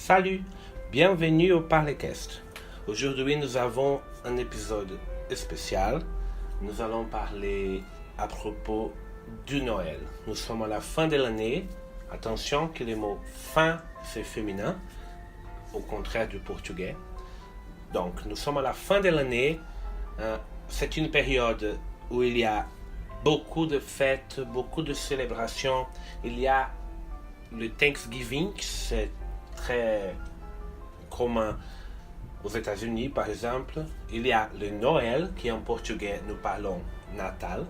Salut, bienvenue au Parlecast. Aujourd'hui, nous avons un épisode spécial. Nous allons parler à propos du Noël. Nous sommes à la fin de l'année. Attention que le mot fin, c'est féminin, au contraire du portugais. Donc, nous sommes à la fin de l'année. C'est une période où il y a beaucoup de fêtes, beaucoup de célébrations. Il y a le Thanksgiving, c'est très commun aux États-Unis, par exemple. Il y a le Noël, qui en portugais nous parlons Natal.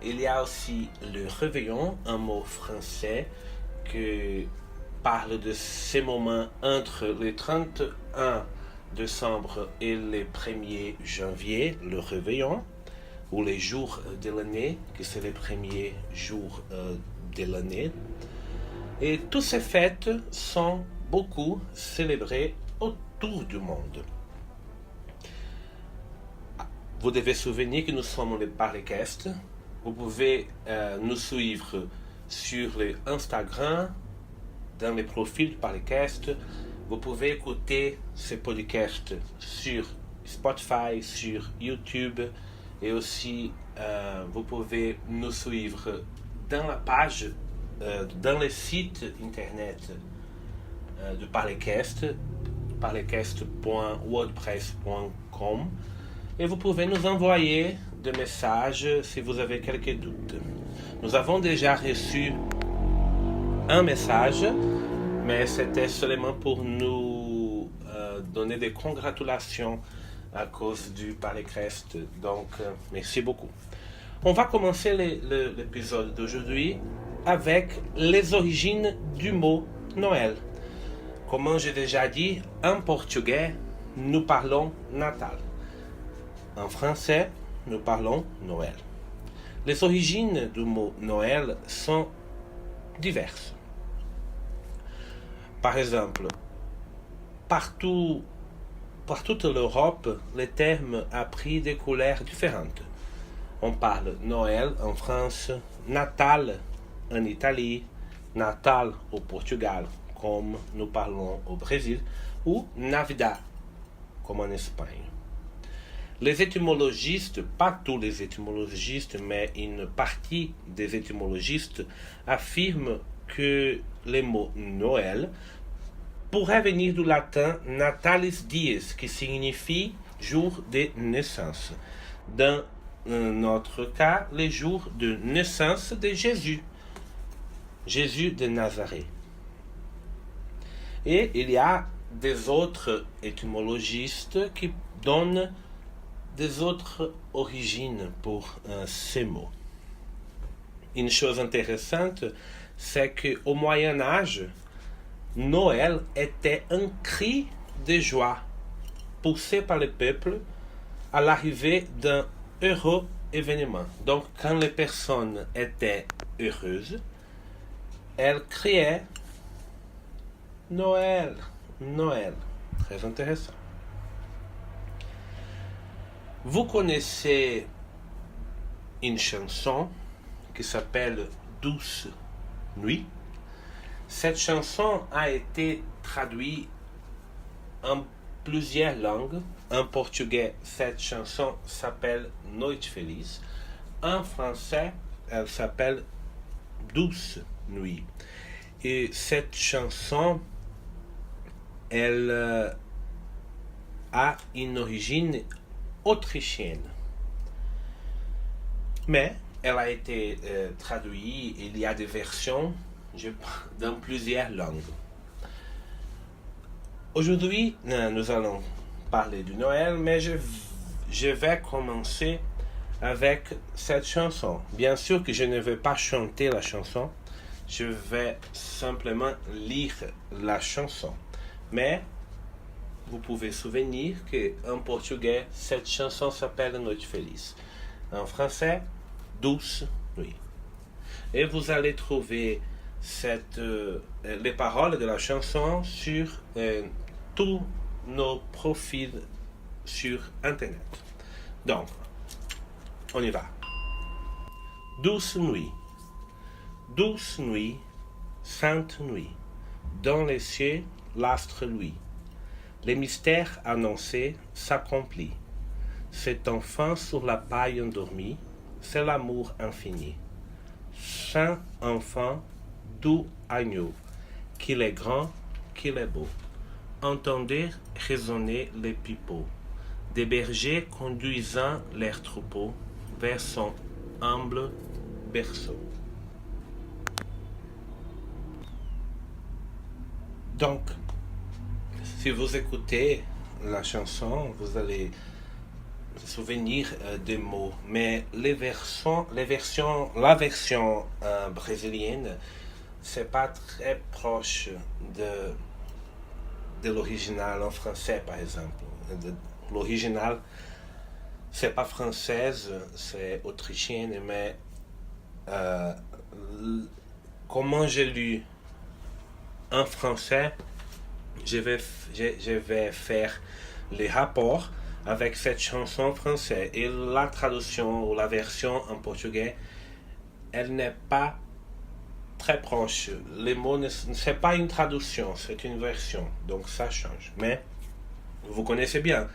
Il y a aussi le Réveillon, un mot français qui parle de ces moments entre le 31 décembre et le 1er janvier, le Réveillon, ou les jours de l'année, que c'est les premiers jours de l'année. Et toutes ces fêtes sont beaucoup célébrées autour du monde. Vous devez vous souvenir que nous sommes le Parlecast. Vous pouvez nous suivre sur le Instagram, dans les profils du Parlecast. Vous pouvez écouter ces podcasts sur Spotify, sur YouTube. Et aussi, vous pouvez nous suivre dans la page, dans le site internet du Parlecast, parlecast.wordpress.com, et vous pouvez nous envoyer des messages si vous avez quelques doutes. Nous avons déjà reçu un message, mais c'était seulement pour nous donner des congratulations à cause du Parlecast. Donc, merci beaucoup. On va commencer l'épisode d'aujourd'hui avec les origines du mot Noël. Comme j'ai déjà dit, en portugais, nous parlons Natal. En français, nous parlons Noël. Les origines du mot Noël sont diverses. Par exemple, partout en Europe, le terme a pris des couleurs différentes. On parle Noël en France, Natal en Italie, Natal au Portugal, comme nous parlons au Brésil, ou Navidad, comme en Espagne. Les étymologistes, pas tous les étymologistes, mais une partie des étymologistes affirment que le mot Noël pourrait venir du latin natalis dies, qui signifie jour de naissance. Dans notre cas, le jour de naissance de Jésus, Jésus de Nazareth. Et il y a des autres étymologistes qui donnent des autres origines pour ces mots. Une chose intéressante, c'est qu'au Moyen Âge, Noël était un cri de joie poussé par le peuple à l'arrivée d'un heureux événement. Donc, quand les personnes étaient heureuses, elles criaient Noël, Noël. Très intéressant. Vous connaissez une chanson qui s'appelle Douce Nuit. Cette chanson a été traduite en plusieurs langues. En portugais, cette chanson s'appelle Noite Feliz. En français, elle s'appelle Douce Nuit. Et cette chanson, elle a une origine autrichienne. Mais elle a été traduite, il y a des versions dans plusieurs langues. Aujourd'hui, nous allons parler du Noël, mais je vais commencer avec cette chanson. Bien sûr que je ne vais pas chanter la chanson, je vais simplement lire la chanson. Mais vous pouvez vous souvenir qu'en portugais, cette chanson s'appelle Noite Feliz. En français, Douce Nuit. Et vous allez trouver les paroles de la chanson sur tous nos profils sur Internet. Donc, on y va. Douce nuit, douce nuit, sainte nuit, dans les cieux l'astre Louis. Les mystères annoncés s'accomplissent. Cet enfant sur la paille endormi, c'est l'amour infini. Saint enfant, doux agneau, qu'il est grand, qu'il est beau. Entendez résonner les pipeaux, des bergers conduisant leurs troupeaux vers son humble berceau. Donc, si vous écoutez la chanson, vous allez vous souvenir des mots, mais la version brésilienne, c'est pas très proche de l'original en français, par exemple. L'original, c'est pas française, c'est autrichienne, mais comment j'ai lu en français, je vais faire les rapports avec cette chanson française. Et la traduction ou la version en portugais, elle n'est pas très proche. Les mots, c'est pas une traduction, c'est une version. Donc ça change. Mais vous connaissez bien.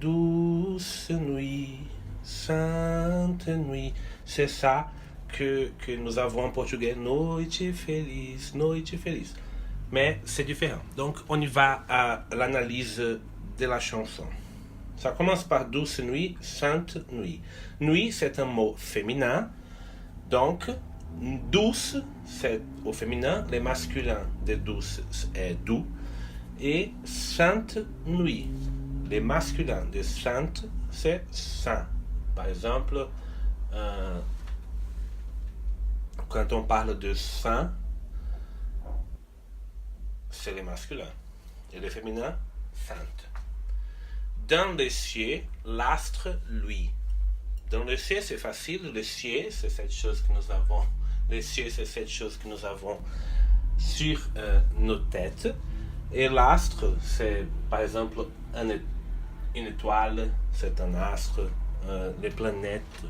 Douce nuit, sainte nuit. C'est ça que nous avons en portugais. Noite feliz, noite feliz. Mais c'est différent. Donc on y va à l'analyse de la chanson. Ça commence par douce nuit, sainte nuit. Nuit, c'est un mot féminin. Donc, douce, c'est au féminin. Le masculin de douce est doux. Et sainte nuit. Le masculin de sainte, c'est saint. Par exemple, quand on parle de saint, c'est le masculin. Et le féminin, sainte. Dans les cieux, l'astre lui. Dans le ciel, c'est facile. Le ciel, c'est cette chose que nous avons. Le ciel, c'est cette chose que nous avons sur nos têtes. Et l'astre, c'est par exemple une étoile, c'est un astre. Les planètes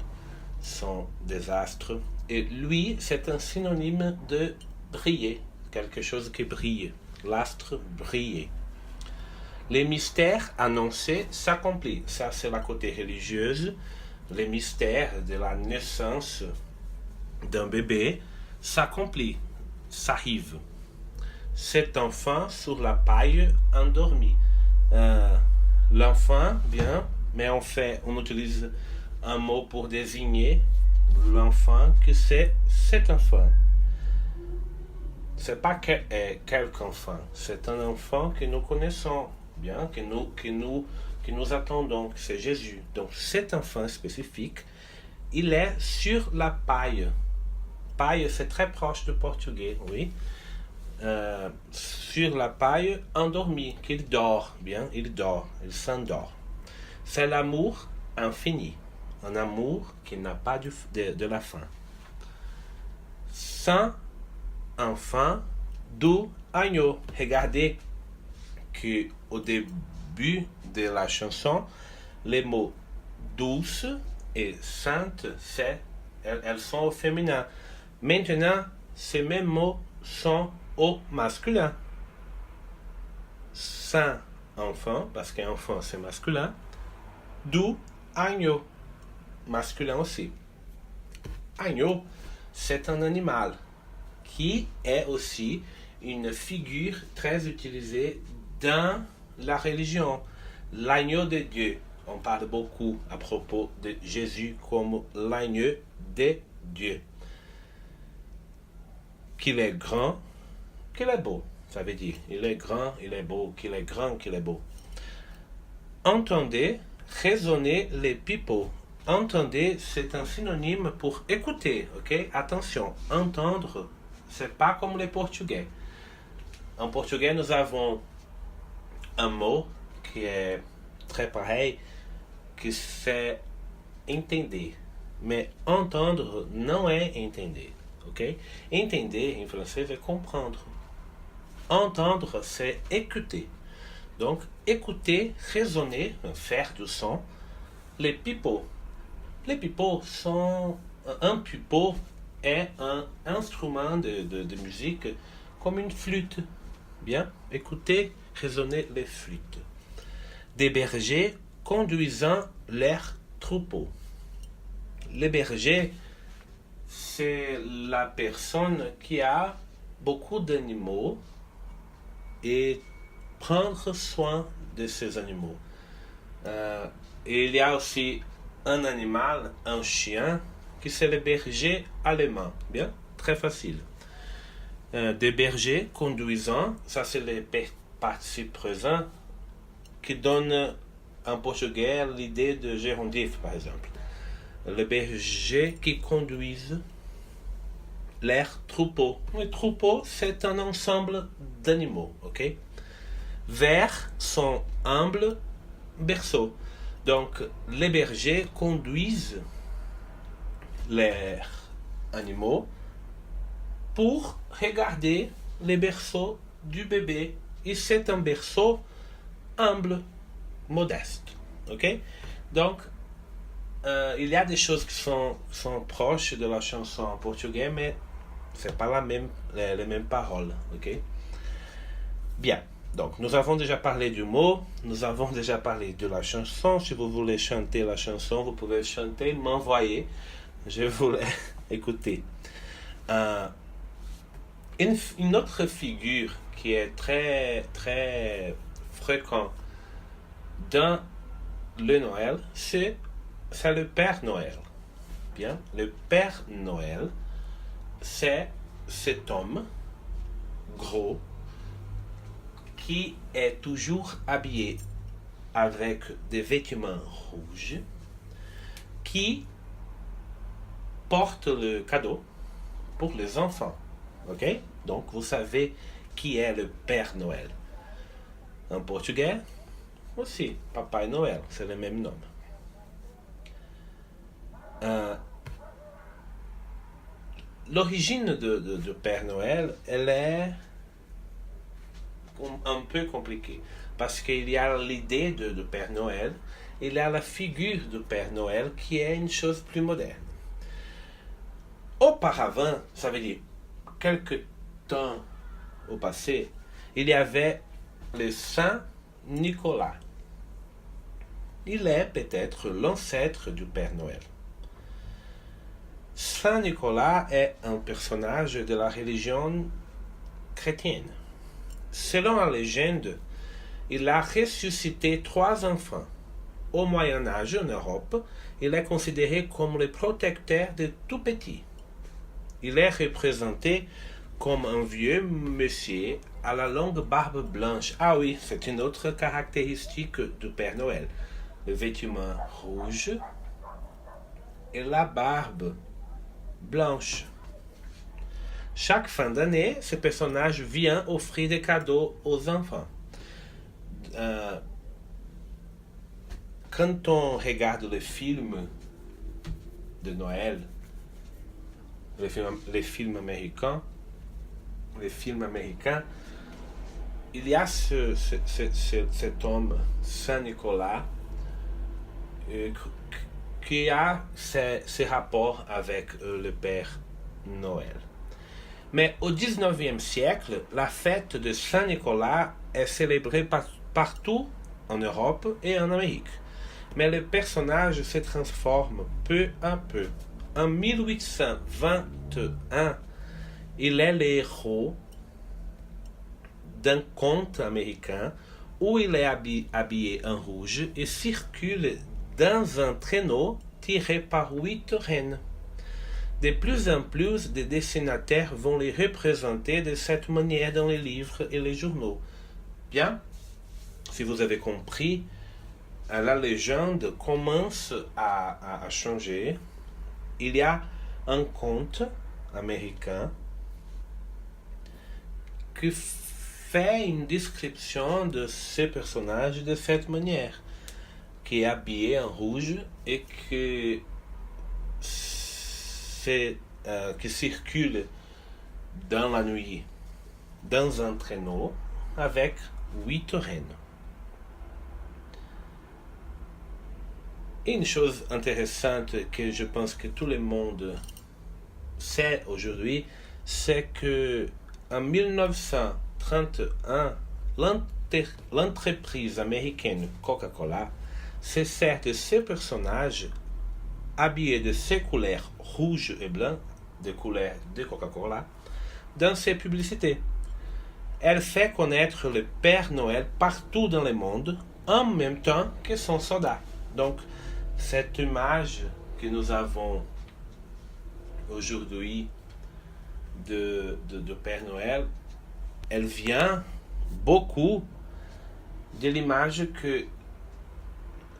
sont des astres. Et lui, c'est un synonyme de briller. Quelque chose qui brille. L'astre brille. Les mystères annoncés s'accomplissent. Ça, c'est la côté religieuse. Les mystères de la naissance d'un bébé s'accomplissent, s'arrivent. Cet enfant sur la paille endormi. L'enfant, bien, mais on utilise un mot pour désigner l'enfant que c'est cet enfant. C'est pas quelque enfant, c'est un enfant que nous connaissons bien, que nous attendons, que c'est Jésus. Donc cet enfant spécifique, il est sur la paille. Paille, c'est très proche du portugais, oui. Sur la paille, endormi, qu'il dort, bien, il s'endort. C'est l'amour infini, un amour qui n'a pas de la fin. Saint enfant, doux agneau. Regardez que au début de la chanson, les mots douce et sainte, elles sont au féminin. Maintenant, ces mêmes mots sont au masculin. Saint enfant, parce qu'enfant c'est masculin. Doux agneau, masculin aussi. Agneau, c'est un animal qui est aussi une figure très utilisée dans la religion. L'agneau de Dieu. On parle beaucoup à propos de Jésus comme l'agneau de Dieu. Qu'il est grand, qu'il est beau. Ça veut dire, il est grand, il est beau, qu'il est grand, qu'il est beau. Entendez résonner les pipeaux. Entendez, c'est un synonyme pour écouter, ok? Attention, entendre, c'est pas comme les portugais. En portugais, nous avons un mot qui est très pareil, que c'est entender. Mais entendre não é entender, ok? Entender, em francês, é comprendre. Entendre, c'est écouter. Donc, écouter, raisonner, faire du son. Les pipeaux. Les pipeaux sont... Un pipeau est un instrument de musique comme une flûte. Bien, écoutez résonner les flûtes. Des bergers conduisant leurs troupeaux. Les bergers, c'est la personne qui a beaucoup d'animaux et prendre soin de ces animaux. Et il y a aussi un animal, un chien, qui c'est le berger allemand. Bien, très facile. Des bergers conduisant, ça c'est le participe présent qui donne en portugais l'idée de gérondif, par exemple. Les bergers qui conduisent leurs troupeaux. Les troupeaux, c'est un ensemble d'animaux, ok? Vers son humble berceau. Donc, les bergers conduisent leurs animaux pour regarder les berceaux du bébé. Et c'est un berceau humble, modeste. Ok? Donc, il y a des choses qui sont proches de la chanson en portugais, mais c'est pas les mêmes paroles. Ok? Bien. Donc, nous avons déjà parlé du mot, nous avons déjà parlé de la chanson. Si vous voulez chanter la chanson, vous pouvez chanter, m'envoyer. Je voulais écouter. Une autre figure qui est très, très fréquente dans le Noël, c'est le Père Noël. Bien, le Père Noël, c'est cet homme gros qui est toujours habillé avec des vêtements rouges, qui porte le cadeau pour les enfants. Ok? Donc, vous savez qui est le Père Noël. En portugais, aussi, Papai Noël, c'est le même nom. L'origine de Père Noël, elle est un peu compliquée. Parce qu'il y a l'idée de Père Noël, il y a la figure de Père Noël qui est une chose plus moderne. Auparavant, ça veut dire quelque temps au passé, il y avait le Saint Nicolas. Il est peut-être l'ancêtre du Père Noël. Saint Nicolas est un personnage de la religion chrétienne. Selon la légende, il a ressuscité 3 enfants. Au Moyen Âge, en Europe, il est considéré comme le protecteur des tout petits. Il est représenté comme un vieux monsieur à la longue barbe blanche. Ah oui, c'est une autre caractéristique du Père Noël. Le vêtement rouge et la barbe blanche. Chaque fin d'année, ce personnage vient offrir des cadeaux aux enfants. Quand on regarde les films de Noël, les films américains, il y a cet homme, Saint Nicolas, qui a ce rapport avec le Père Noël. Mais au XIXe siècle, la fête de Saint Nicolas est célébrée partout en Europe et en Amérique. Mais le personnage se transforme peu à peu. En 1821, il est le héros d'un conte américain où il est habillé en rouge et circule dans un traîneau tiré par 8 rennes. De plus en plus de dessinateurs vont les représenter de cette manière dans les livres et les journaux. Bien, si vous avez compris, la légende commence à changer. Il y a un conte américain qui fait une description de ce personnage de cette manière, qui est habillé en rouge et qui circule dans la nuit, dans un traîneau avec 8 rennes. Une chose intéressante que je pense que tout le monde sait aujourd'hui, c'est que en 1939, 1931, l'entreprise américaine Coca-Cola se sert de ces personnages habillés de ces couleurs rouge et blanc, des couleurs de Coca-Cola, dans ses publicités. Elle fait connaître le Père Noël partout dans le monde, en même temps que son soldat. Donc, cette image que nous avons aujourd'hui de Père Noël, elle vient beaucoup de l'image que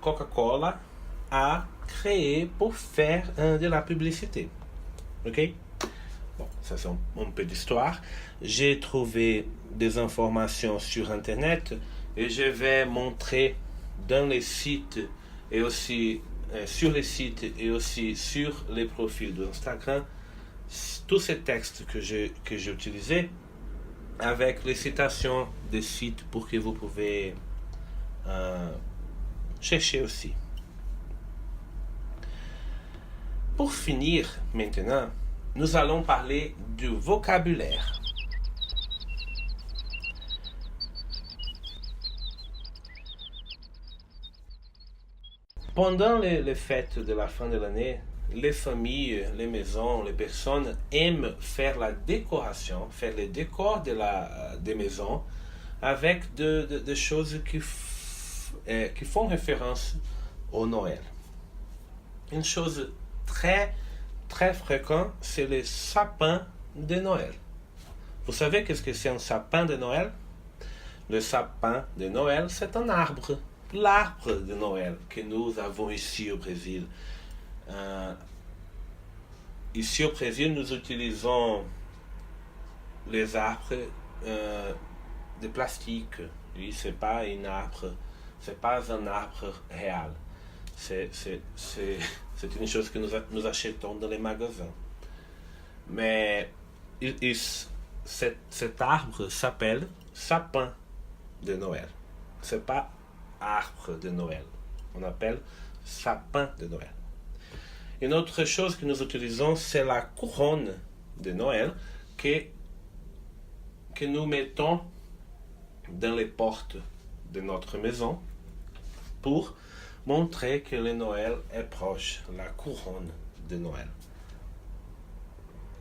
Coca-Cola a créée pour faire de la publicité. Ok? Bon, ça c'est un peu d'histoire. J'ai trouvé des informations sur Internet et je vais montrer dans les sites et aussi sur les sites et aussi sur les profils d'Instagram tous ces textes que j'ai utilisés avec les citations des sites pour que vous pouvez chercher aussi. Pour finir maintenant, nous allons parler du vocabulaire. Pendant les fêtes de la fin de l'année, les familles, les maisons, les personnes aiment faire la décoration, faire les décors des maisons avec des choses qui font référence au Noël. Une chose très fréquente, c'est le sapin de Noël. Vous savez qu'est-ce que c'est un sapin de Noël? Le sapin de Noël, c'est un arbre. L'arbre de Noël que nous avons ici au Brésil. Ici au Brésil, nous utilisons les arbres de plastique. Oui, c'est pas un arbre réel. C'est une chose que nous achetons dans les magasins. Mais cet arbre s'appelle sapin de Noël. C'est pas arbre de Noël. On appelle sapin de Noël. Une autre chose que nous utilisons, c'est la couronne de Noël que nous mettons dans les portes de notre maison pour montrer que le Noël est proche, la couronne de Noël.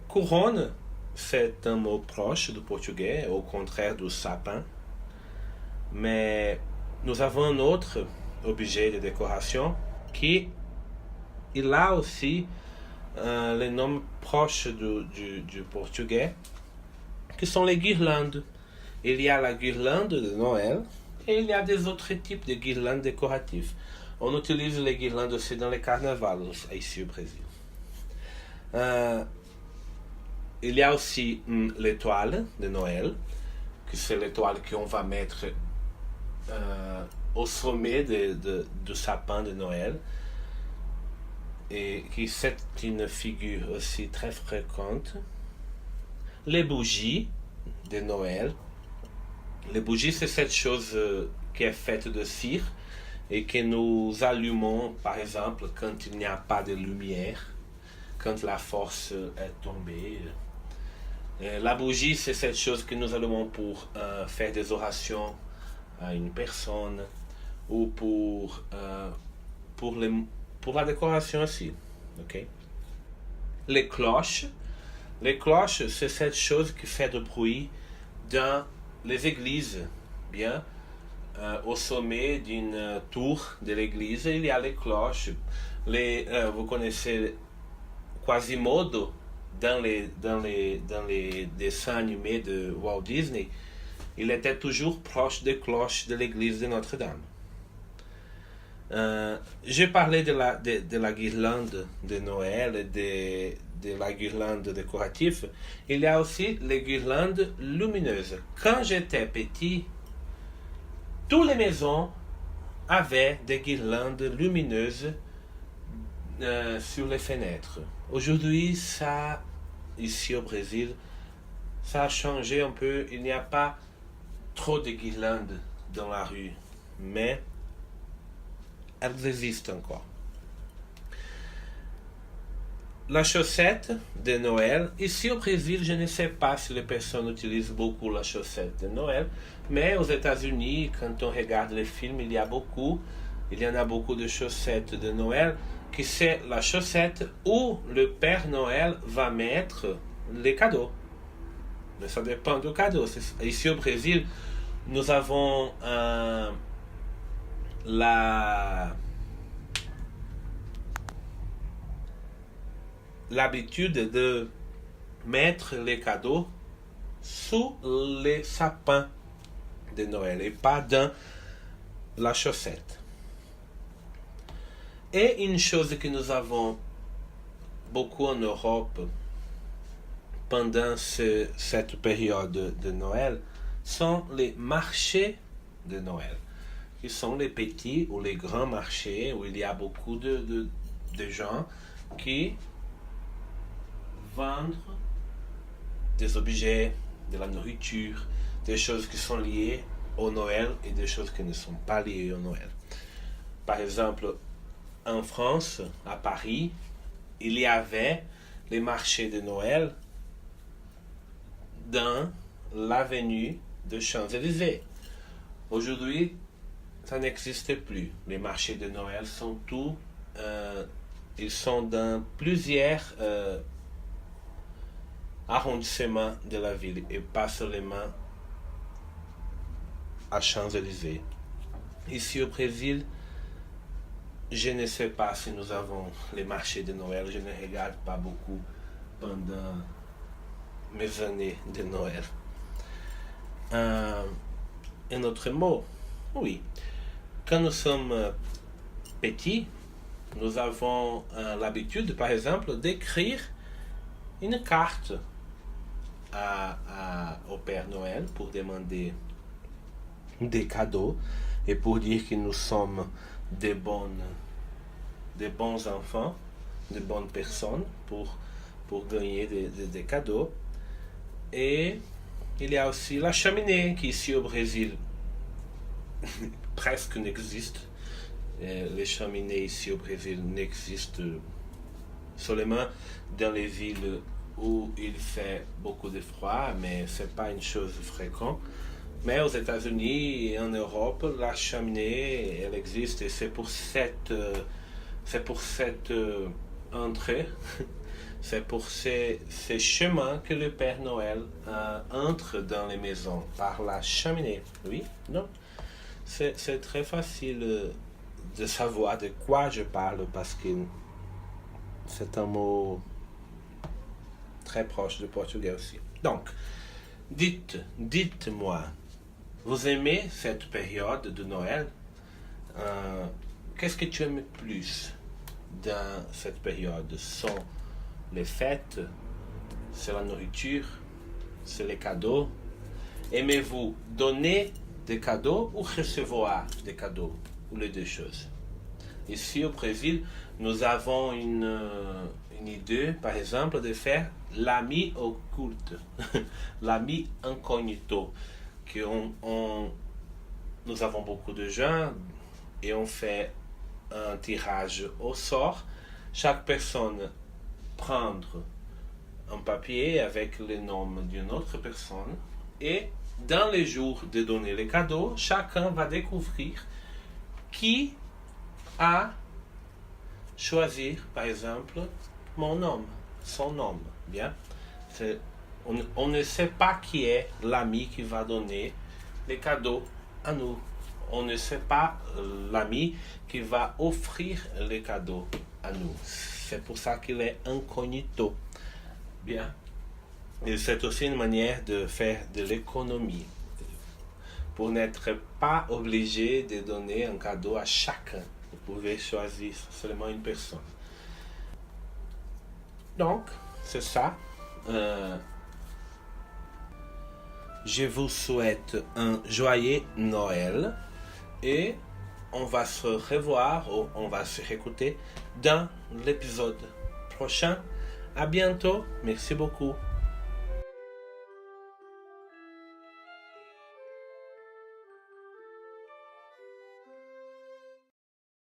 Couronne, c'est un mot proche du portugais, au contraire du sapin, mais nous avons un autre objet de décoration qui il a aussi les noms proches du portugais, qui sont les guirlandes. Il y a la guirlande de Noël et il y a des autres types de guirlandes décoratives. On utilise les guirlandes aussi dans les carnavals ici au Brésil. Il y a aussi l'étoile de Noël, que c'est l'étoile qu'on va mettre au sommet du sapin de Noël, et qui c'est une figure aussi très fréquente. Les bougies de Noël. Les bougies, c'est cette chose qui est faite de cire et que nous allumons, par exemple, quand il n'y a pas de lumière, quand la force est tombée. La bougie, c'est cette chose que nous allumons pour faire des orations à une personne ou pour la décoration aussi. Okay? Les cloches, c'est cette chose qui fait du bruit dans les églises. Bien, au sommet d'une tour de l'église, il y a les cloches. Vous connaissez Quasimodo dans les dessins animés de Walt Disney. Il était toujours proche des cloches de l'église de Notre-Dame. J'ai parlé de la guirlande de Noël et de la guirlande décorative. Il y a aussi les guirlandes lumineuses. Quand j'étais petit, toutes les maisons avaient des guirlandes lumineuses sur les fenêtres. Aujourd'hui, ça, ici au Brésil, ça a changé un peu. Il n'y a pas trop de guirlandes dans la rue, mais elles existent encore. la chaussette de Noël. Ici au Brésil, je ne sais pas si les personnes utilisent beaucoup la chaussette de Noël, mais aux États-Unis, quand on regarde les films, il y en a beaucoup de chaussettes de Noël, qui c'est la chaussette où le Père Noël va mettre les cadeaux. Mais ça dépend du cadeau. Ici au Brésil, nous avons l'habitude de mettre les cadeaux sous les sapins de Noël et pas dans la chaussette. Et une chose que nous avons beaucoup en Europe pendant cette période de Noël sont les marchés de Noël, qui sont les petits ou les grands marchés où il y a beaucoup de gens qui vendent des objets, de la nourriture, des choses qui sont liées au Noël et des choses qui ne sont pas liées au Noël. Par exemple, en France, à Paris, il y avait les marchés de Noël dans l'avenue de Champs-Élysées. Aujourd'hui, ça n'existe plus. Les marchés de Noël sont ils sont dans plusieurs arrondissements de la ville et pas seulement à Champs-Élysées. Ici au Brésil, je ne sais pas si nous avons les marchés de Noël. Je ne regarde pas beaucoup pendant mes années de Noël. Un autre mot, oui. Quand nous sommes petits, nous avons l'habitude, par exemple, d'écrire une carte au Père Noël pour demander des cadeaux et pour dire que nous sommes des bons enfants, de bonnes personnes pour gagner des cadeaux. Et il y a aussi la cheminée qui ici au Brésil presque n'existe. Les cheminées ici au Brésil n'existent seulement dans les villes où il fait beaucoup de froid, mais c'est pas une chose fréquente. Mais aux États-Unis et en Europe, la cheminée, elle existe et c'est pour cette entrée, c'est pour ces chemins que le Père Noël entre dans les maisons par la cheminée. Oui, non, c'est très facile de savoir de quoi je parle parce que c'est un mot très proche du portugais aussi. Donc, dites-moi, vous aimez cette période de Noël? Qu'est-ce que tu aimes plus dans cette période? Sont les fêtes? C'est la nourriture? C'est les cadeaux? Aimez-vous donner des cadeaux ou recevoir des cadeaux? Ou les deux choses? Ici au Brésil, nous avons une idée, par exemple, de faire l'ami occulte, l'ami incognito, que nous avons beaucoup de gens et on fait un tirage au sort. Chaque personne prend un papier avec le nom d'une autre personne et dans les jours de donner les cadeaux, chacun va découvrir qui a choisi, par exemple, mon nom, son nom. Bien, on ne sait pas qui est l'ami qui va donner les cadeaux à nous. On ne sait pas l'ami qui va offrir les cadeaux à nous. C'est pour ça qu'il est incognito. Bien. Et c'est aussi une manière de faire de l'économie. Pour n'être pas obligé de donner un cadeau à chacun. Vous pouvez choisir seulement une personne. Donc, c'est ça. Je vous souhaite un joyeux Noël et on va se revoir ou on va se réécouter dans l'épisode prochain. À bientôt. Merci beaucoup.